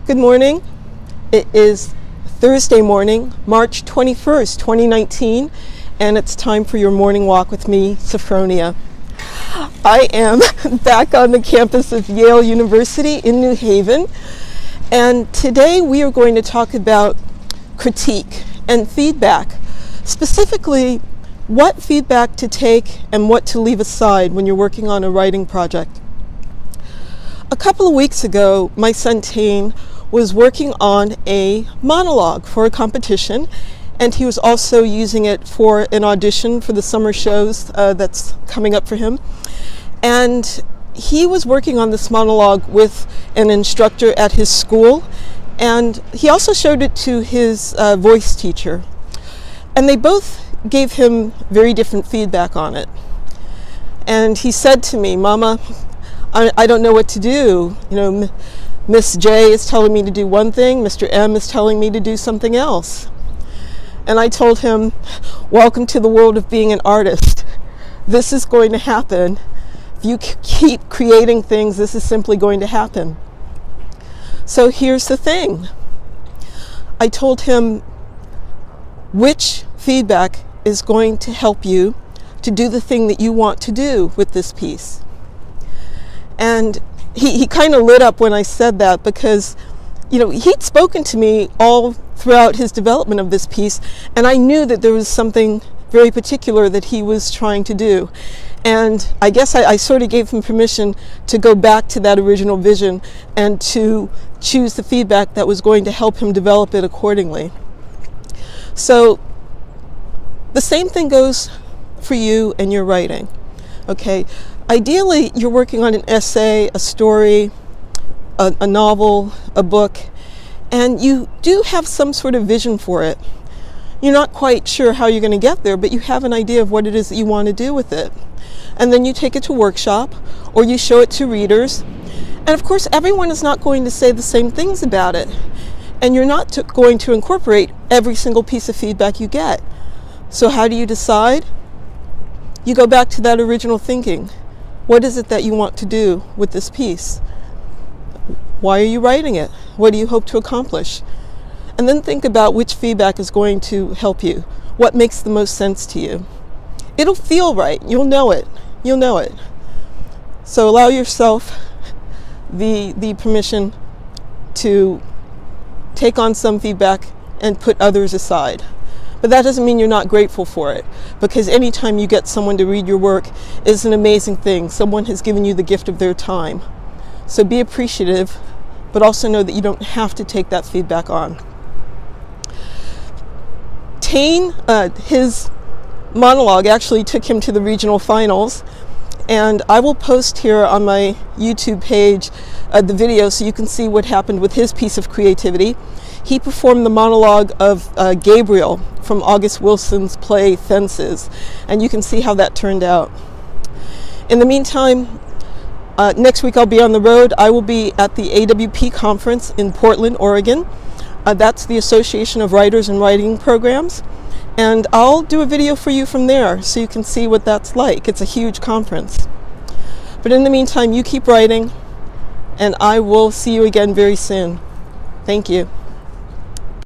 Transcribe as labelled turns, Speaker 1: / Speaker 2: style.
Speaker 1: Good morning. It is Thursday morning, March 21st, 2019, and it's time for your morning walk with me, Sophfronia. I am back on the campus of Yale University in New Haven, and today we are going to talk about critique and feedback, specifically what feedback to take and what to leave aside when you're working on a writing project. A couple of weeks ago, my son Tane was working on a monologue for a competition, and he was also using it for an audition for the summer shows that's coming up for him. And he was working on this monologue with an instructor at his school, and he also showed it to his voice teacher. And they both gave him very different feedback on it. And he said to me, "Mama, I don't know what to do. Miss J is telling me to do one thing, Mr. M is telling me to do something else." And I told him, welcome to the world of being an artist. This is going to happen. If you keep creating things, this is simply going to happen. So here's the thing. I told him which feedback is going to help you to do the thing that you want to do with this piece. And he kind of lit up when I said that, because he'd spoken to me all throughout his development of this piece, and I knew that there was something very particular that he was trying to do. And I guess I sort of gave him permission to go back to that original vision and to choose the feedback that was going to help him develop it accordingly. So the same thing goes for you and your writing, okay? Ideally, you're working on an essay, a story, a novel, a book, and you do have some sort of vision for it. You're not quite sure how you're going to get there, but you have an idea of what it is that you want to do with it. And then you take it to workshop, or you show it to readers. And of course, everyone is not going to say the same things about it. And you're not going to incorporate every single piece of feedback you get. So how do you decide? You go back to that original thinking. What is it that you want to do with this piece? Why are you writing it? What do you hope to accomplish? And then think about which feedback is going to help you. What makes the most sense to you? It'll feel right. You'll know it. You'll know it. So allow yourself the permission to take on some feedback and put others aside. But that doesn't mean you're not grateful for it, because anytime you get someone to read your work is an amazing thing. Someone has given you the gift of their time. So be appreciative, but also know that you don't have to take that feedback on. Tane, his monologue actually took him to the regional finals, and I will post here on my YouTube page the video so you can see what happened with his piece of creativity. He performed the monologue of Gabriel from August Wilson's play Fences, and you can see how that turned out. In the meantime, next week I'll be on the road. I will be at the AWP conference in Portland, Oregon. That's the Association of Writers and Writing Programs, and I'll do a video for you from there so you can see what that's like. It's a huge conference. But in the meantime, you keep writing, and I will see you again very soon. Thank you.